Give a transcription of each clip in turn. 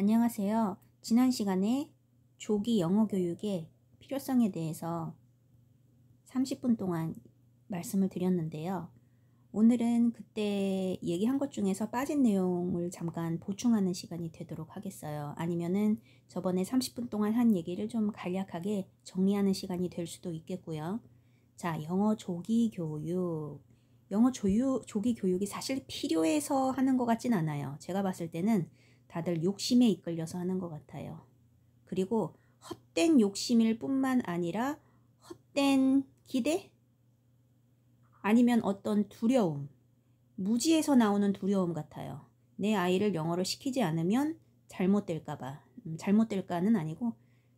안녕하세요. 지난 시간에 조기 영어 교육의 필요성에 대해서 30분 동안 말씀을 드렸는데요. 오늘은 그때 얘기한 것 중에서 빠진 내용을 잠깐 보충하는 시간이 되도록 하겠어요. 아니면은 저번에 30분 동안 한 얘기를 좀 간략하게 정리하는 시간이 될 수도 있겠고요. 자, 영어 조기 교육. 조기 교육이 사실 필요해서 하는 것 같진 않아요. 제가 봤을 때는 다들 욕심에 이끌려서 하는 것 같아요. 그리고 헛된 욕심일 뿐만 아니라 헛된 기대? 아니면 어떤 두려움, 무지에서 나오는 두려움 같아요. 내 아이를 영어를 시키지 않으면 잘못될까봐, 잘못될까는 아니고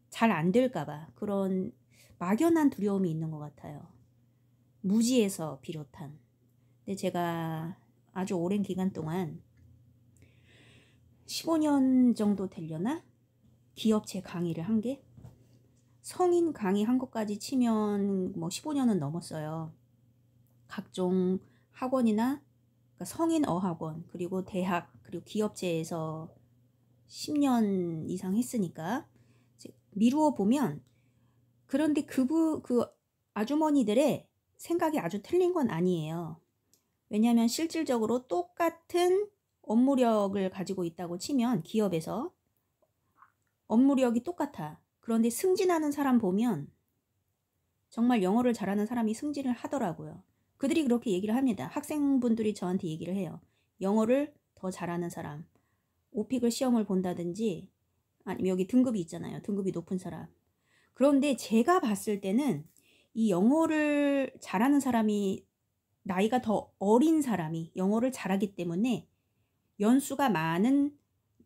잘 안 될까봐 그런 막연한 두려움이 있는 것 같아요. 무지에서 비롯한. 근데 제가 아주 오랜 기간 동안 15년 정도 되려나? 기업체 강의를 한 게 성인 강의 한 것까지 치면 뭐 15년은 넘었어요. 각종 학원이나 그러니까 성인 어학원 그리고 대학 그리고 기업체에서 10년 이상 했으니까 미루어 보면 그런데 그 아주머니들의 생각이 아주 틀린 건 아니에요. 왜냐하면 실질적으로 똑같은 업무력을 가지고 있다고 치면 기업에서 업무력이 똑같아. 그런데 승진하는 사람 보면 정말 영어를 잘하는 사람이 승진을 하더라고요. 그들이 그렇게 얘기를 합니다. 학생분들이 저한테 얘기를 해요. 영어를 더 잘하는 사람, 오픽을 시험을 본다든지 아니면 여기 등급이 있잖아요. 등급이 높은 사람. 그런데 제가 봤을 때는 이 영어를 잘하는 사람이 나이가 더 어린 사람이 영어를 잘하기 때문에 연수가 많은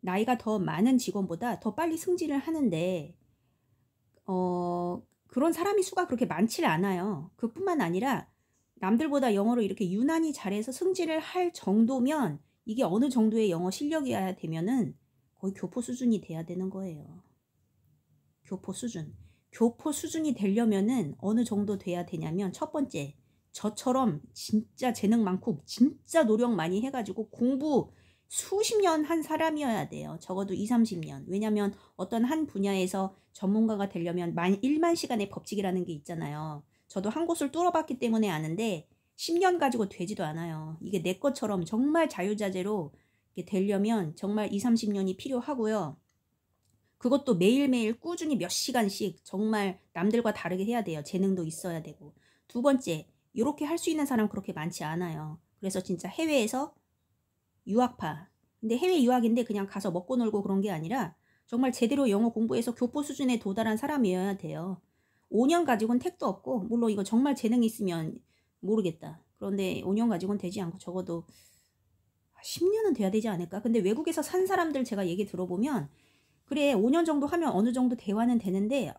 나이가 더 많은 직원보다 더 빨리 승진을 하는데 그런 사람이 수가 그렇게 많지 않아요. 그뿐만 아니라 남들보다 영어를 이렇게 유난히 잘해서 승진을 할 정도면 이게 어느 정도의 영어 실력이어야 되면은 거의 교포 수준이 돼야 되는 거예요. 교포 수준. 교포 수준이 되려면은 어느 정도 돼야 되냐면 첫 번째, 저처럼 진짜 재능 많고 진짜 노력 많이 해가지고 공부 수십 년 한 사람이어야 돼요. 적어도 20, 30년. 왜냐면 어떤 한 분야에서 전문가가 되려면 1만 시간의 법칙이라는 게 있잖아요. 저도 한 곳을 뚫어봤기 때문에 아는데 10년 가지고 되지도 않아요. 이게 내 것처럼 정말 자유자재로 되려면 정말 20, 30년이 필요하고요. 그것도 매일매일 꾸준히 몇 시간씩 정말 남들과 다르게 해야 돼요. 재능도 있어야 되고. 두 번째, 이렇게 할 수 있는 사람 그렇게 많지 않아요. 그래서 진짜 해외에서 유학파. 근데 해외 유학인데 그냥 가서 먹고 놀고 그런 게 아니라 정말 제대로 영어 공부해서 교포 수준에 도달한 사람이어야 돼요. 5년 가지고는 택도 없고, 물론 이거 정말 재능이 있으면 모르겠다. 그런데 5년 가지고는 되지 않고 적어도 10년은 돼야 되지 않을까? 근데 외국에서 산 사람들 제가 얘기 들어보면 그래 5년 정도 하면 어느 정도 대화는 되는데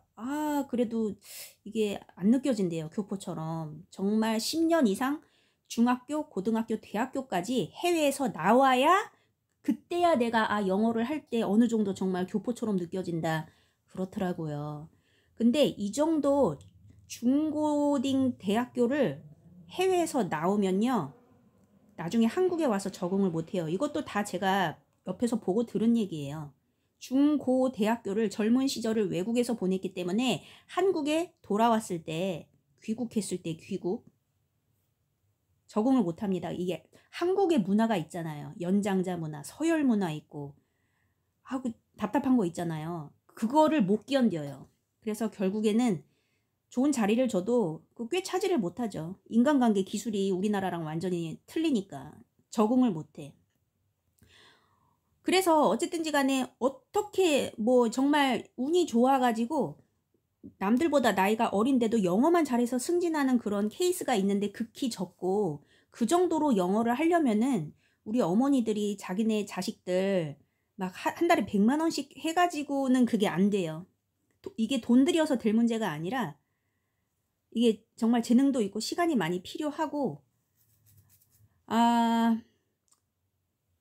그래도 이게 안 느껴진대요. 교포처럼. 정말 10년 이상 중학교, 고등학교, 대학교까지 해외에서 나와야 그때야 내가 영어를 할 때 어느 정도 정말 교포처럼 느껴진다. 그렇더라고요. 근데 이 정도 중고딩 대학교를 해외에서 나오면요. 나중에 한국에 와서 적응을 못해요. 이것도 다 제가 옆에서 보고 들은 얘기예요. 중고 대학교를 젊은 시절을 외국에서 보냈기 때문에 한국에 돌아왔을 때 귀국했을 때 적응을 못합니다. 이게 한국의 문화가 있잖아요. 연장자 문화, 서열 문화 있고 답답한 거 있잖아요. 그거를 못 견뎌요. 그래서 결국에는 좋은 자리를 줘도 꽤 차지를 못하죠. 인간관계 기술이 우리나라랑 완전히 틀리니까 적응을 못해. 그래서 어쨌든지 간에 어떻게 뭐 정말 운이 좋아가지고 남들보다 나이가 어린데도 영어만 잘해서 승진하는 그런 케이스가 있는데 극히 적고 그 정도로 영어를 하려면은 우리 어머니들이 자기네 자식들 막 한 달에 100만 원씩 해가지고는 그게 안 돼요. 이게 돈 들여서 될 문제가 아니라 이게 정말 재능도 있고 시간이 많이 필요하고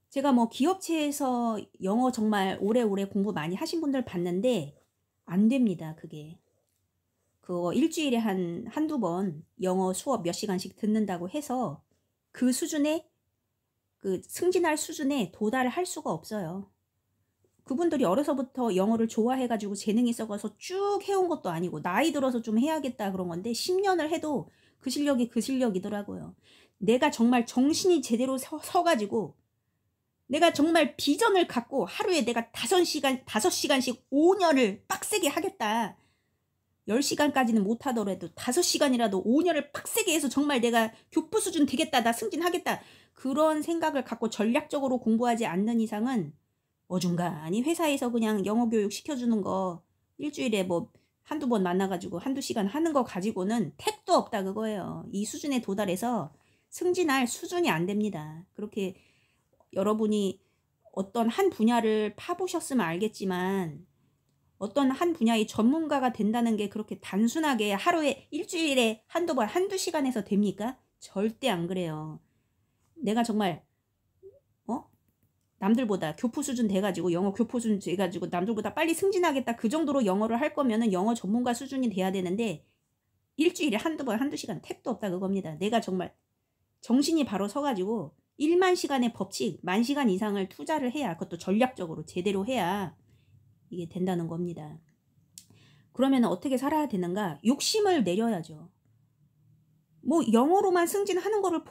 제가 뭐 기업체에서 영어 정말 오래오래 공부 많이 하신 분들 봤는데 안 됩니다. 그게. 그거 일주일에 한두 번 영어 수업 몇 시간씩 듣는다고 해서 그 수준에 승진할 수준에 도달을 할 수가 없어요. 그분들이 어려서부터 영어를 좋아해가지고 재능이 썩어서 쭉 해온 것도 아니고 나이 들어서 좀 해야겠다 그런 건데 10년을 해도 그 실력이 그 실력이더라고요. 내가 정말 정신이 제대로 서가지고 내가 정말 비전을 갖고 하루에 내가 5시간씩 5년을 빡세게 하겠다. 10시간까지는 못하더라도 5시간이라도 5년을 빡세게 해서 정말 내가 교포 수준 되겠다. 나 승진하겠다. 그런 생각을 갖고 전략적으로 공부하지 않는 이상은 어중간히 회사에서 그냥 영어 교육 시켜주는 거 일주일에 뭐 한두 번 만나가지고 한두 시간 하는 거 가지고는 택도 없다 그거예요. 이 수준에 도달해서 승진할 수준이 안 됩니다. 그렇게 여러분이 어떤 한 분야를 파보셨으면 알겠지만 어떤 한 분야의 전문가가 된다는 게 그렇게 단순하게 하루에 일주일에 한두 번 한두 시간에서 됩니까? 절대 안 그래요. 내가 정말 남들보다 교포 수준 돼가지고 영어 교포 수준 돼가지고 남들보다 빨리 승진하겠다 그 정도로 영어를 할 거면은 영어 전문가 수준이 돼야 되는데 일주일에 한두 번 한두 시간 택도 없다 그겁니다. 내가 정말 정신이 바로 서가지고 1만 시간의 법칙 10,000시간 이상을 투자를 해야 그것도 전략적으로 제대로 해야 이게 된다는 겁니다. 그러면 어떻게 살아야 되는가? 욕심을 내려야죠. 뭐 영어로만 승진하는 거를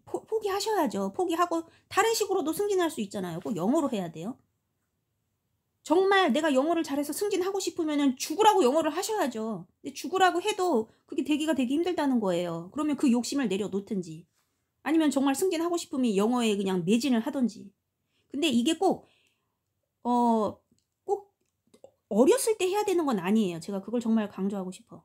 포기하셔야죠. 포기하고 다른 식으로도 승진할 수 있잖아요. 꼭 영어로 해야 돼요. 정말 내가 영어를 잘해서 승진하고 싶으면 죽으라고 영어를 하셔야죠. 근데 죽으라고 해도 그게 되기가 되게 힘들다는 거예요. 그러면 그 욕심을 내려놓든지 아니면 정말 승진하고 싶으면 영어에 그냥 매진을 하든지. 근데 이게 꼭 어렸을 때 해야 되는 건 아니에요. 제가 그걸 정말 강조하고 싶어.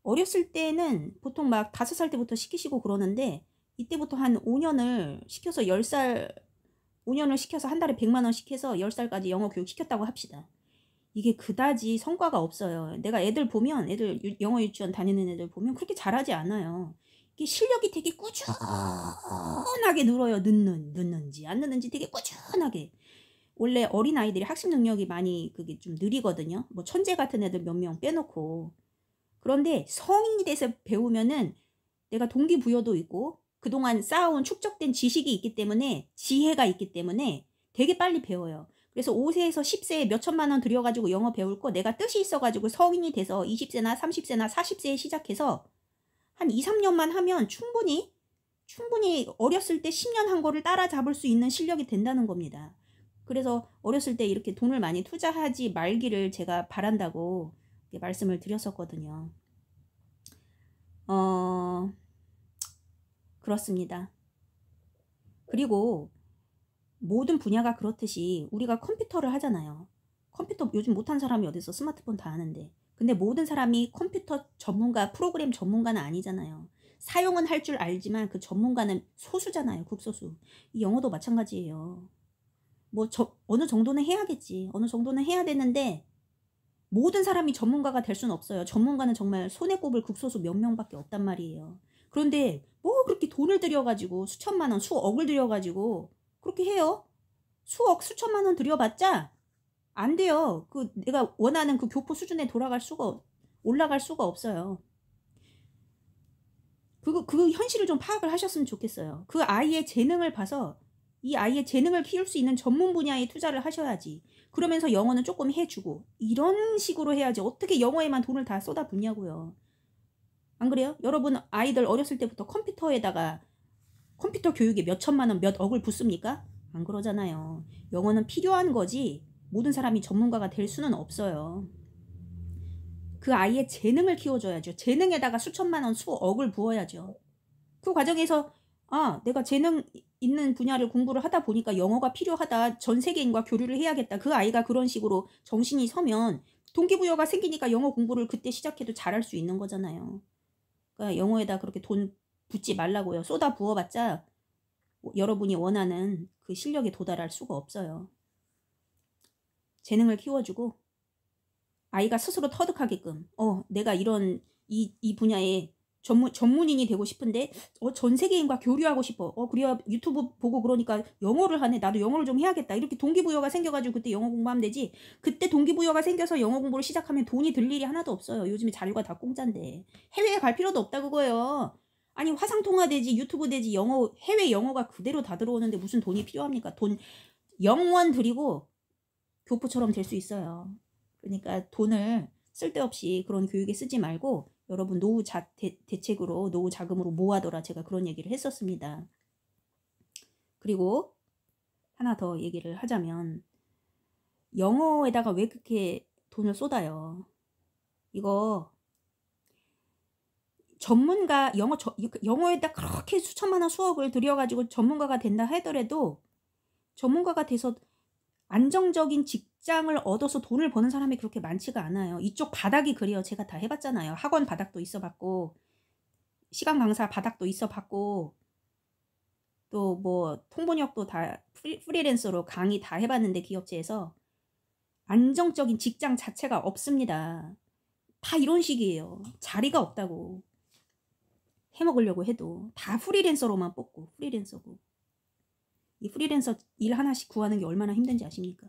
어렸을 때는 보통 막 5살 때부터 시키시고 그러는데 이때부터 한 5년을 시켜서 5년을 시켜서 한 달에 100만 원씩 해서 10살까지 영어 교육 시켰다고 합시다. 이게 그다지 성과가 없어요. 내가 애들 보면 영어 유치원 다니는 애들 보면 그렇게 잘하지 않아요. 이게 실력이 되게 꾸준하게 늘어요. 늦는지 안 늦는지 되게 꾸준하게. 원래 어린아이들이 학습 능력이 많이 그게 좀 느리거든요. 뭐 천재 같은 애들 몇 명 빼놓고. 그런데 성인이 돼서 배우면은 내가 동기부여도 있고 그동안 쌓아온 축적된 지식이 있기 때문에 지혜가 있기 때문에 되게 빨리 배워요. 그래서 5세에서 10세에 몇 천만 원 들여가지고 영어 배울 거 내가 뜻이 있어가지고 성인이 돼서 20세나 30세나 40세에 시작해서 한 2, 3년만 하면 충분히 어렸을 때 10년 한 거를 따라잡을 수 있는 실력이 된다는 겁니다. 그래서 어렸을 때 이렇게 돈을 많이 투자하지 말기를 제가 바란다고 말씀을 드렸었거든요. 그렇습니다. 그리고 모든 분야가 그렇듯이 우리가 컴퓨터를 하잖아요. 컴퓨터 요즘 못한 사람이 어디 있어? 스마트폰 다 하는데. 근데 모든 사람이 컴퓨터 전문가, 프로그램 전문가는 아니잖아요. 사용은 할 줄 알지만 그 전문가는 소수잖아요. 극소수. 이 영어도 마찬가지예요. 뭐 어느 정도는 해야겠지. 어느 정도는 해야 되는데 모든 사람이 전문가가 될 수는 없어요. 전문가는 정말 손에 꼽을 극소수 몇 명밖에 없단 말이에요. 그런데 뭐 그렇게 돈을 들여가지고 수천만 원, 수억을 들여가지고 그렇게 해요? 수억, 수천만 원 들여봤자 안 돼요. 그 내가 원하는 그 교포 수준에 올라갈 수가 없어요. 그 현실을 좀 파악을 하셨으면 좋겠어요. 그 아이의 재능을 봐서 이 아이의 재능을 키울 수 있는 전문 분야에 투자를 하셔야지. 그러면서 영어는 조금 해주고 이런 식으로 해야지. 어떻게 영어에만 돈을 다 쏟아붓냐고요. 안 그래요? 여러분 아이들 어렸을 때부터 컴퓨터에다가 컴퓨터 교육에 몇 천만 원, 몇 억을 붓습니까? 안 그러잖아요. 영어는 필요한 거지 모든 사람이 전문가가 될 수는 없어요. 그 아이의 재능을 키워줘야죠. 재능에다가 수천만 원, 수억을 부어야죠. 그 과정에서 내가 재능 있는 분야를 공부를 하다 보니까 영어가 필요하다. 전 세계인과 교류를 해야겠다. 그 아이가 그런 식으로 정신이 서면 동기부여가 생기니까 영어 공부를 그때 시작해도 잘할 수 있는 거잖아요. 그러니까 영어에다 그렇게 돈 붓지 말라고요. 쏟아 부어봤자 여러분이 원하는 그 실력에 도달할 수가 없어요. 재능을 키워주고 아이가 스스로 터득하게끔 내가 이런 이 분야에 전문인이 되고 싶은데 전 세계인과 교류하고 싶어. 그래야 유튜브 보고 그러니까 영어를 하네. 나도 영어를 좀 해야겠다. 이렇게 동기부여가 생겨가지고 그때 영어 공부하면 되지. 그때 동기부여가 생겨서 영어 공부를 시작하면 돈이 들 일이 하나도 없어요. 요즘에 자료가 다 공짜인데. 해외에 갈 필요도 없다 그거예요. 아니 화상통화 되지 유튜브 되지 해외 영어가 그대로 다 들어오는데 무슨 돈이 필요합니까? 돈 0원 들이고 교포처럼 될 수 있어요. 그러니까 돈을 쓸데없이 그런 교육에 쓰지 말고 여러분 노후 대책으로 노후 자금으로 모아둬라, 제가 그런 얘기를 했었습니다. 그리고 하나 더 얘기를 하자면 영어에다가 왜 그렇게 돈을 쏟아요? 이거 전문가 영어에다 그렇게 수천만 원 수억을 들여가지고 전문가가 된다 하더라도 전문가가 돼서 안정적인 직장을 얻어서 돈을 버는 사람이 그렇게 많지가 않아요. 이쪽 바닥이 그래요. 제가 다 해봤잖아요. 학원 바닥도 있어봤고 시간 강사 바닥도 있어봤고 또 뭐 통번역도 다 프리랜서로 강의 다 해봤는데 기업체에서 안정적인 직장 자체가 없습니다. 다 이런 식이에요. 자리가 없다고. 해먹으려고 해도 다 프리랜서로만 뽑고 프리랜서고. 이 프리랜서 일 하나씩 구하는 게 얼마나 힘든지 아십니까?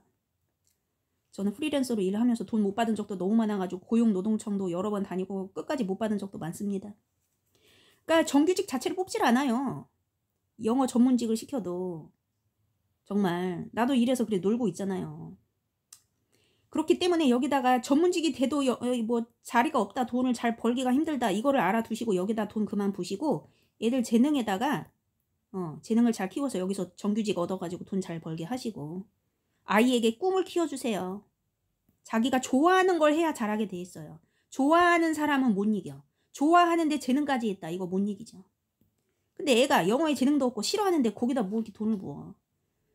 저는 프리랜서로 일하면서 돈 못 받은 적도 너무 많아가지고 고용노동청도 여러 번 다니고 끝까지 못 받은 적도 많습니다. 그러니까 정규직 자체를 뽑질 않아요. 영어 전문직을 시켜도. 정말 나도 이래서 그래 놀고 있잖아요. 그렇기 때문에 여기다가 전문직이 돼도 뭐 자리가 없다, 돈을 잘 벌기가 힘들다, 이거를 알아두시고 여기다 돈 그만 부시고 애들 재능에다가 재능을 잘 키워서 여기서 정규직 얻어가지고 돈 잘 벌게 하시고 아이에게 꿈을 키워주세요. 자기가 좋아하는 걸 해야 잘하게 돼 있어요. 좋아하는 사람은 못 이겨. 좋아하는데 재능까지 있다, 이거 못 이기죠. 근데 애가 영어에 재능도 없고 싫어하는데 거기다 뭐 이렇게 돈을 부어.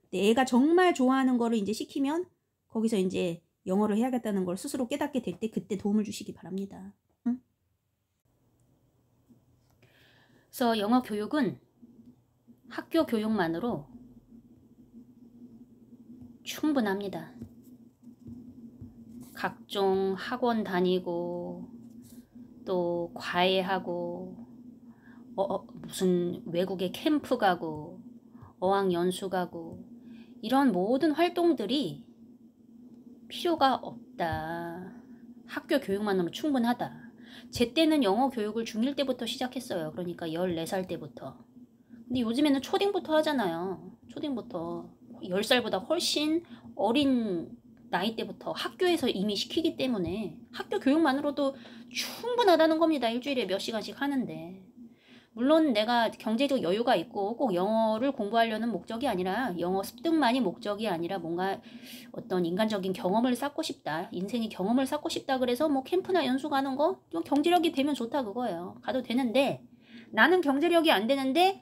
근데 애가 정말 좋아하는 거를 이제 시키면 거기서 이제 영어를 해야겠다는 걸 스스로 깨닫게 될 때 그때 도움을 주시기 바랍니다. 응? 그래서 영어 교육은 학교 교육만으로 충분합니다. 각종 학원 다니고 또 과외하고 무슨 외국에 캠프 가고 어학연수 가고 이런 모든 활동들이 필요가 없다. 학교 교육만으로 충분하다. 제 때는 영어 교육을 중1 때부터 시작했어요. 그러니까 14살 때부터. 근데 요즘에는 초딩부터 하잖아요. 초딩부터 10살보다 훨씬 어린 나이 때부터 학교에서 이미 시키기 때문에 학교 교육만으로도 충분하다는 겁니다. 일주일에 몇 시간씩 하는데. 물론 내가 경제적 여유가 있고 꼭 영어를 공부하려는 목적이 아니라 영어 습득만이 목적이 아니라 뭔가 어떤 인간적인 경험을 쌓고 싶다. 인생의 경험을 쌓고 싶다. 그래서 뭐 캠프나 연수 가는 거 좀 경제력이 되면 좋다 그거예요. 가도 되는데 나는 경제력이 안 되는데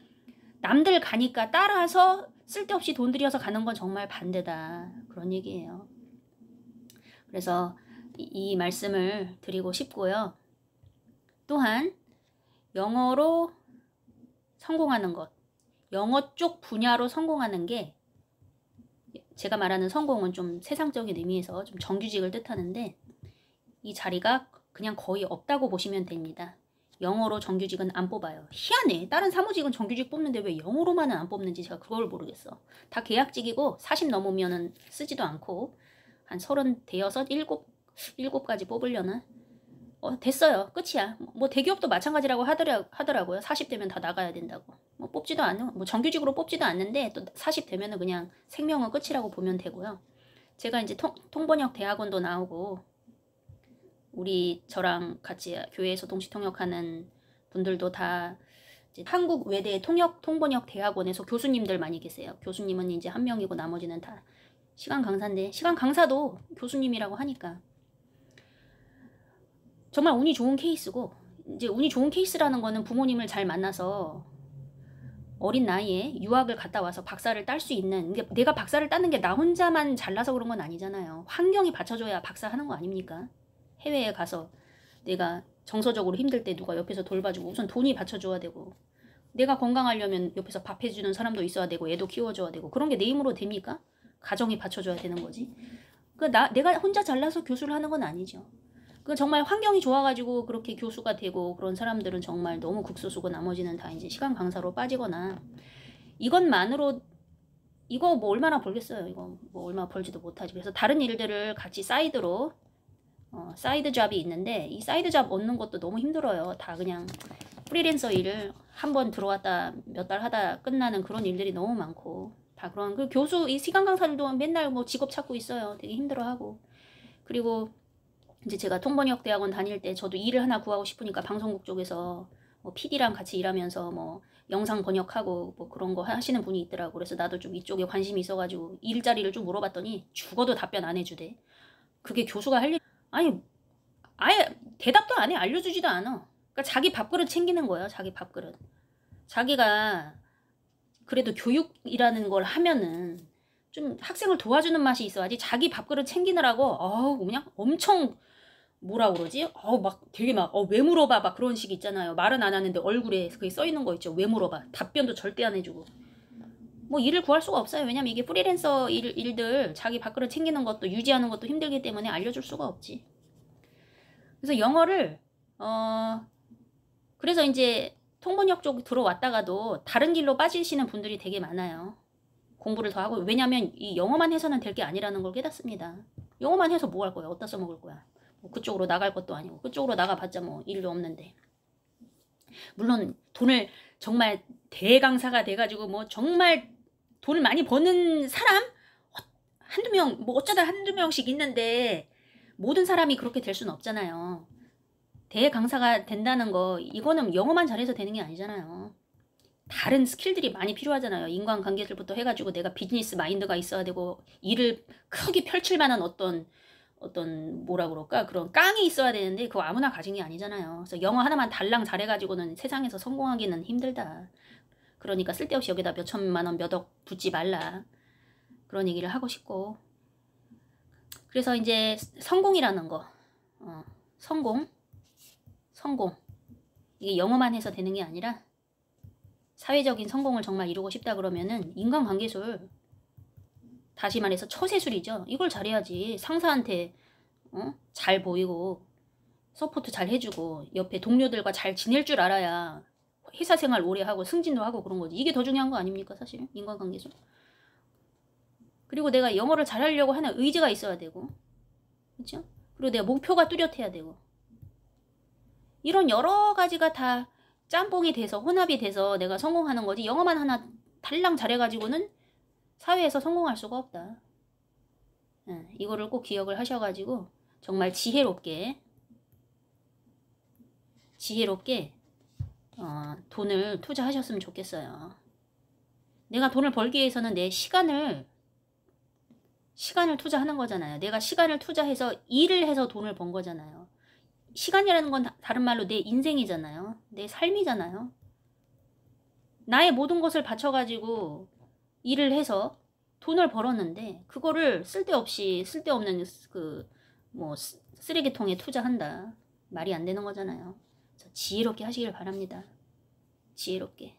남들 가니까 따라서 쓸데없이 돈 들여서 가는 건 정말 반대다. 그런 얘기예요. 그래서 이 말씀을 드리고 싶고요. 또한 영어로 성공하는 것, 영어 쪽 분야로 성공하는 게 제가 말하는 성공은 좀 세상적인 의미에서 좀 정규직을 뜻하는데 이 자리가 그냥 거의 없다고 보시면 됩니다. 영어로 정규직은 안 뽑아요. 희한해. 다른 사무직은 정규직 뽑는데 왜 영어로만은 안 뽑는지 제가 그걸 모르겠어. 다 계약직이고 40 넘으면은 쓰지도 않고 한 30 대여섯 7까지 뽑으려나? 됐어요. 끝이야. 뭐 대기업도 마찬가지라고 하더라고요. 40 되면 다 나가야 된다고. 뭐 뽑지도 않는, 뭐 정규직으로 뽑지도 않는데 또 40 되면은 그냥 생명은 끝이라고 보면 되고요. 제가 이제 통번역 대학원도 나오고 우리 저랑 같이 교회에서 동시통역하는 분들도 다 이제 한국 외대 통번역 대학원에서 교수님들 많이 계세요. 교수님은 이제 한 명이고 나머지는 다 시간 강사인데 시간 강사도 교수님이라고 하니까 정말 운이 좋은 케이스고 이제 운이 좋은 케이스라는 거는 부모님을 잘 만나서 어린 나이에 유학을 갔다 와서 박사를 딸 수 있는 내가 박사를 따는 게 나 혼자만 잘나서 그런 건 아니잖아요. 환경이 받쳐줘야 박사 하는 거 아닙니까? 해외에 가서 내가 정서적으로 힘들 때 누가 옆에서 돌봐주고 우선 돈이 받쳐줘야 되고 내가 건강하려면 옆에서 밥 해주는 사람도 있어야 되고 애도 키워줘야 되고 그런 게 내 힘으로 됩니까? 가정이 받쳐줘야 되는 거지. 내가 혼자 잘나서 교수를 하는 건 아니죠. 정말 환경이 좋아가지고 그렇게 교수가 되고 그런 사람들은 정말 너무 극소수고 나머지는 다 이제 시간 강사로 빠지거나 이것만으로 이거 뭐 얼마나 벌겠어요. 이거 뭐 얼마 벌지도 못하지. 그래서 다른 일들을 같이 사이드로 사이드 잡이 있는데 이 사이드 잡 얻는 것도 너무 힘들어요. 다 그냥 프리랜서 일을 한번 들어왔다 몇 달 하다 끝나는 그런 일들이 너무 많고 다 그런. 그 교수, 이 시간 강사들도 맨날 뭐 직업 찾고 있어요. 되게 힘들어하고. 그리고 이제 제가 통번역대학원 다닐 때 저도 일을 하나 구하고 싶으니까 방송국 쪽에서 뭐 PD랑 같이 일하면서 뭐 영상 번역하고 뭐 그런 거 하시는 분이 있더라고. 그래서 나도 좀 이쪽에 관심이 있어가지고 일자리를 좀 물어봤더니 죽어도 답변 안 해주대. 그게 교수가 할 일, 아니, 아예 대답도 안 해. 알려주지도 않아. 그러니까 자기 밥그릇 챙기는 거예요. 자기 밥그릇. 자기가 그래도 교육이라는 걸 하면은 좀 학생을 도와주는 맛이 있어야지. 자기 밥그릇 챙기느라고 그냥 엄청 뭐라 그러지? 막 되게 막 왜 물어봐 막 그런 식 있잖아요. 말은 안 하는데 얼굴에 그게 써 있는 거 있죠. 왜 물어봐. 답변도 절대 안 해주고. 뭐 일을 구할 수가 없어요. 왜냐면 이게 프리랜서 일들 자기 밥그릇 챙기는 것도 유지하는 것도 힘들기 때문에 알려줄 수가 없지. 그래서 영어를 그래서 이제 통번역 쪽 들어왔다가도 다른 길로 빠지시는 분들이 되게 많아요. 공부를 더 하고. 왜냐면 이 영어만 해서는 될 게 아니라는 걸 깨닫습니다. 영어만 해서 뭐 할 거야? 어디다 써먹을 거야? 뭐 그쪽으로 나갈 것도 아니고. 그쪽으로 나가봤자 뭐 일도 없는데. 물론 돈을 정말 대강사가 돼가지고 뭐 정말 돈을 많이 버는 사람? 한두 명, 뭐 어쩌다 한두 명씩 있는데 모든 사람이 그렇게 될 수는 없잖아요. 대강사가 된다는 거, 이거는 영어만 잘해서 되는 게 아니잖아요. 다른 스킬들이 많이 필요하잖아요. 인간관계들부터 해가지고 내가 비즈니스 마인드가 있어야 되고 일을 크게 펼칠 만한 어떤 뭐라 그럴까? 그런 깡이 있어야 되는데 그거 아무나 가진 게 아니잖아요. 그래서 영어 하나만 달랑 잘해가지고는 세상에서 성공하기는 힘들다. 그러니까 쓸데없이 여기다 몇 천만 원, 몇 억 붓지 말라. 그런 얘기를 하고 싶고. 그래서 이제 성공이라는 거. 성공. 이게 영어만 해서 되는 게 아니라 사회적인 성공을 정말 이루고 싶다 그러면은 인간관계술, 다시 말해서 처세술이죠. 이걸 잘해야지. 상사한테 잘 보이고 서포트 잘 해주고 옆에 동료들과 잘 지낼 줄 알아야 회사 생활 오래 하고 승진도 하고 그런 거지. 이게 더 중요한 거 아닙니까 사실? 인간관계술. 그리고 내가 영어를 잘하려고 하는 의지가 있어야 되고, 그렇죠? 그리고 내가 목표가 뚜렷해야 되고, 이런 여러 가지가 다 짬뽕이 돼서 혼합이 돼서 내가 성공하는 거지. 영어만 하나 달랑 잘해가지고는 사회에서 성공할 수가 없다. 이거를 꼭 기억을 하셔가지고 정말 지혜롭게 돈을 투자하셨으면 좋겠어요. 내가 돈을 벌기 위해서는 내 시간을 투자하는 거잖아요. 내가 시간을 투자해서 일을 해서 돈을 번 거잖아요. 시간이라는 건 다른 말로 내 인생이잖아요. 내 삶이잖아요. 나의 모든 것을 바쳐가지고 일을 해서 돈을 벌었는데 그거를 쓸데없는 쓰레기통에 투자한다. 말이 안 되는 거잖아요. 지혜롭게 하시길 바랍니다. 지혜롭게.